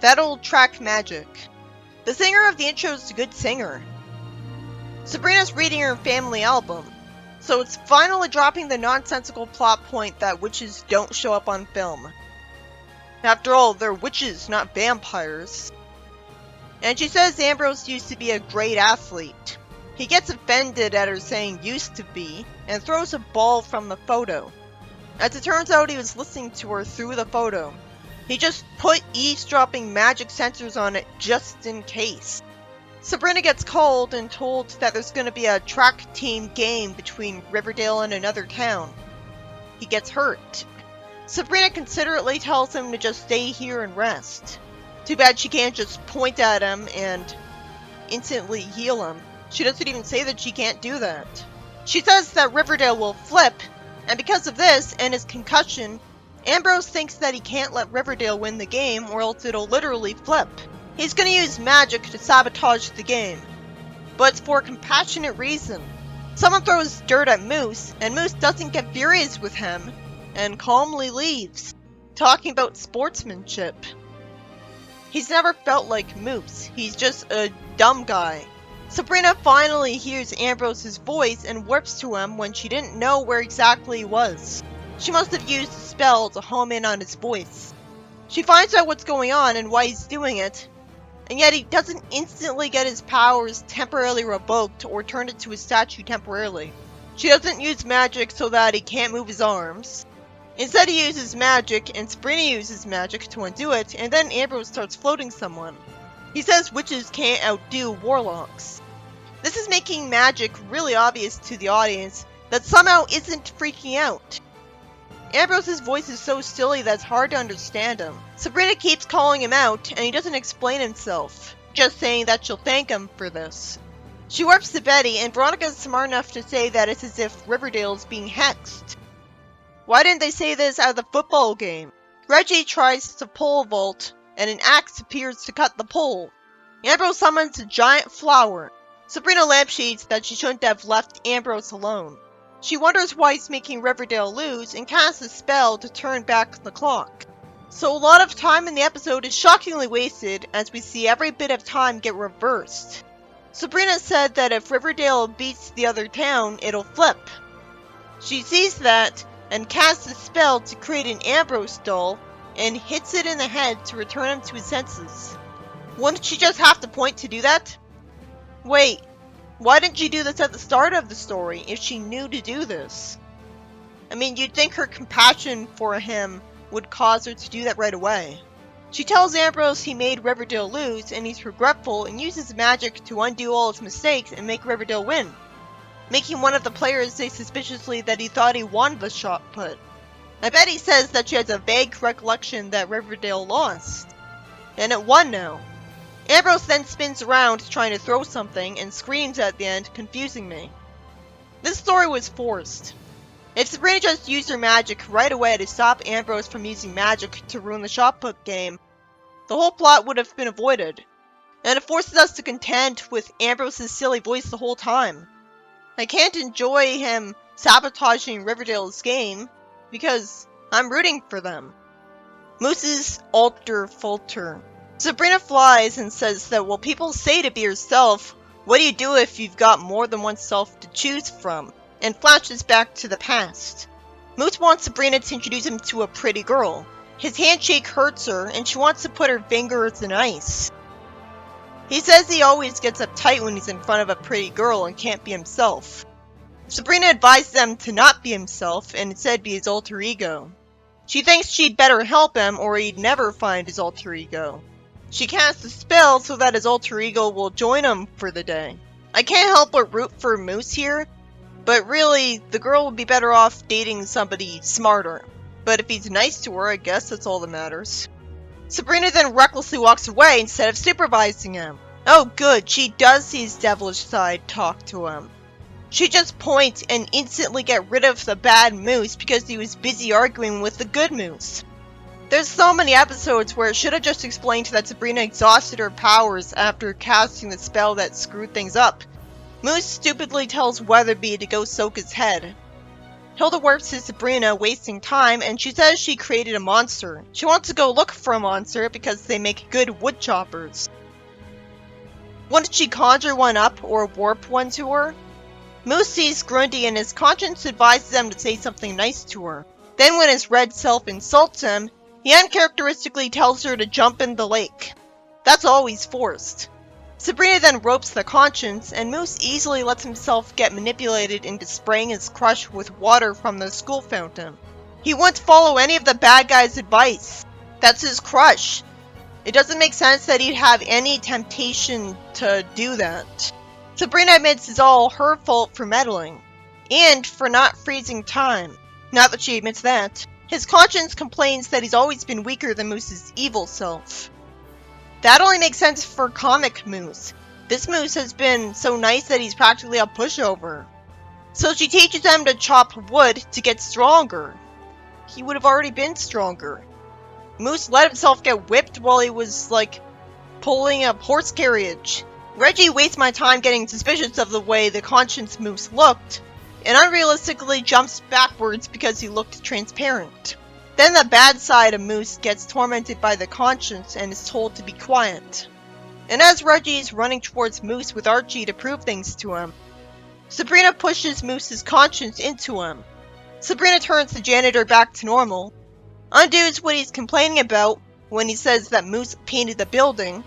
That'll track magic. The singer of the intro is a good singer. Sabrina's reading her family album, so it's finally dropping the nonsensical plot point that witches don't show up on film. After all, they're witches, not vampires. And she says Ambrose used to be a great athlete. He gets offended at her saying used to be, and throws a ball from the photo. As it turns out, he was listening to her through the photo. He just put eavesdropping magic sensors on it just in case. Sabrina gets called and told that there's going to be a track team game between Riverdale and another town. He gets hurt. Sabrina considerately tells him to just stay here and rest. Too bad she can't just point at him and instantly heal him. She doesn't even say that she can't do that. She says that Riverdale will flip, and because of this and his concussion, Ambrose thinks that he can't let Riverdale win the game or else it'll literally flip. He's gonna use magic to sabotage the game, but it's for a compassionate reason. Someone throws dirt at Moose, and Moose doesn't get furious with him, and calmly leaves, talking about sportsmanship. He's never felt like Moose, he's just a dumb guy. Sabrina finally hears Ambrose's voice and warps to him when she didn't know where exactly he was. She must have used a spell to home in on his voice. She finds out what's going on and why he's doing it, and yet he doesn't instantly get his powers temporarily revoked or turned into a statue temporarily. She doesn't use magic so that he can't move his arms. Instead he uses magic, and Sabrina uses magic to undo it, and then Ambrose starts floating someone. He says witches can't outdo warlocks. This is making magic really obvious to the audience that somehow isn't freaking out. Ambrose's voice is so silly that it's hard to understand him. Sabrina keeps calling him out, and he doesn't explain himself, just saying that she'll thank him for this. She warps to Betty, and Veronica's smart enough to say that it's as if Riverdale's being hexed. Why didn't they say this at the football game? Reggie tries to pole vault, and an axe appears to cut the pole. Ambrose summons a giant flower. Sabrina lampshades that she shouldn't have left Ambrose alone. She wonders why he's making Riverdale lose and casts a spell to turn back the clock. So a lot of time in the episode is shockingly wasted as we see every bit of time get reversed. Sabrina said that if Riverdale beats the other town, it'll flip. She sees that and casts a spell to create an Ambrose doll and hits it in the head to return him to his senses. Wouldn't she just have to point to do that? Wait, why didn't she do this at the start of the story if she knew to do this? I mean, you'd think her compassion for him would cause her to do that right away. She tells Ambrose he made Riverdale lose and he's regretful and uses magic to undo all his mistakes and make Riverdale win, making one of the players say suspiciously that he thought he won the shot put. I bet he says that she has a vague recollection that Riverdale lost, and it won now. Ambrose then spins around trying to throw something and screams at the end, confusing me. This story was forced. If Sabrina just used her magic right away to stop Ambrose from using magic to ruin the shot put game, the whole plot would have been avoided, and it forces us to contend with Ambrose's silly voice the whole time. I can't enjoy him sabotaging Riverdale's game, because I'm rooting for them. Moose's alter falter. Sabrina flies and says that while people say to be yourself, what do you do if you've got more than one self to choose from? And flashes back to the past. Moose wants Sabrina to introduce him to a pretty girl. His handshake hurts her, and she wants to put her fingers in ice. He says he always gets uptight when he's in front of a pretty girl and can't be himself. Sabrina advised them to not be himself and instead be his alter ego. She thinks she'd better help him or he'd never find his alter ego. She casts a spell so that his alter ego will join him for the day. I can't help but root for Moose here, but really, the girl would be better off dating somebody smarter. But if he's nice to her, I guess that's all that matters. Sabrina then recklessly walks away instead of supervising him. Oh good, she does see his devilish side talk to him. She just points and instantly get rid of the bad Moose because he was busy arguing with the good Moose. There's so many episodes where it should have just explained that Sabrina exhausted her powers after casting the spell that screwed things up. Moose stupidly tells Weatherby to go soak his head. Hilda warps to Sabrina, wasting time, and she says she created a monster. She wants to go look for a monster because they make good wood choppers. Wouldn't she conjure one up or warp one to her? Moose sees Grundy and his conscience advises him to say something nice to her. Then when his red self insults him, he uncharacteristically tells her to jump in the lake. That's always forced. Sabrina then ropes the conscience, and Moose easily lets himself get manipulated into spraying his crush with water from the school fountain. He won't follow any of the bad guy's advice. That's his crush. It doesn't make sense that he'd have any temptation to do that. Sabrina admits it's all her fault for meddling, and for not freezing time. Not that she admits that. His conscience complains that he's always been weaker than Moose's evil self. That only makes sense for comic Moose. This Moose has been so nice that he's practically a pushover. So she teaches him to chop wood to get stronger. He would have already been stronger. Moose let himself get whipped while he was, pulling a horse carriage. Reggie wastes my time getting suspicious of the way the conscience Moose looked, and unrealistically jumps backwards because he looked transparent. Then the bad side of Moose gets tormented by the conscience and is told to be quiet. And as Reggie's running towards Moose with Archie to prove things to him, Sabrina pushes Moose's conscience into him. Sabrina turns the janitor back to normal, undoes what he's complaining about when he says that Moose painted the building,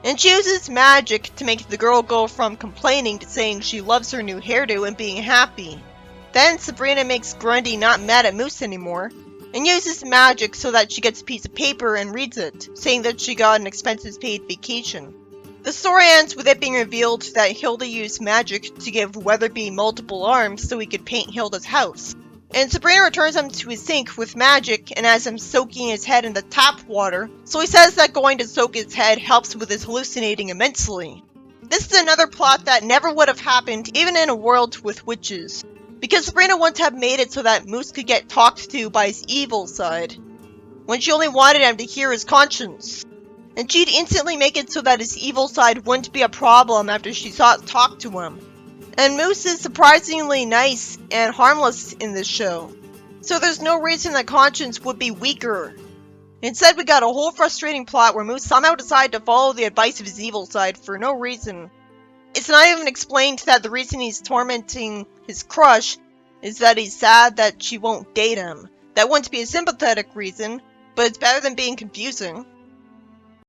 and chooses magic to make the girl go from complaining to saying she loves her new hairdo and being happy. Then Sabrina makes Grundy not mad at Moose anymore, and uses magic so that she gets a piece of paper and reads it, saying that she got an expenses-paid vacation. The story ends with it being revealed that Hilda used magic to give Weatherby multiple arms so he could paint Hilda's house. And Sabrina returns him to his sink with magic and has him soaking his head in the tap water, so he says that going to soak his head helps with his hallucinating immensely. This is another plot that never would have happened even in a world with witches, because Sabrina wouldn't have made it so that Moose could get talked to by his evil side, when she only wanted him to hear his conscience. And she'd instantly make it so that his evil side wouldn't be a problem after she talked to him. And Moose is surprisingly nice and harmless in this show, so there's no reason that conscience would be weaker. Instead, we got a whole frustrating plot where Moose somehow decided to follow the advice of his evil side for no reason. It's not even explained that the reason he's tormenting his crush is that he's sad that she won't date him. That wouldn't be a sympathetic reason, but it's better than being confusing.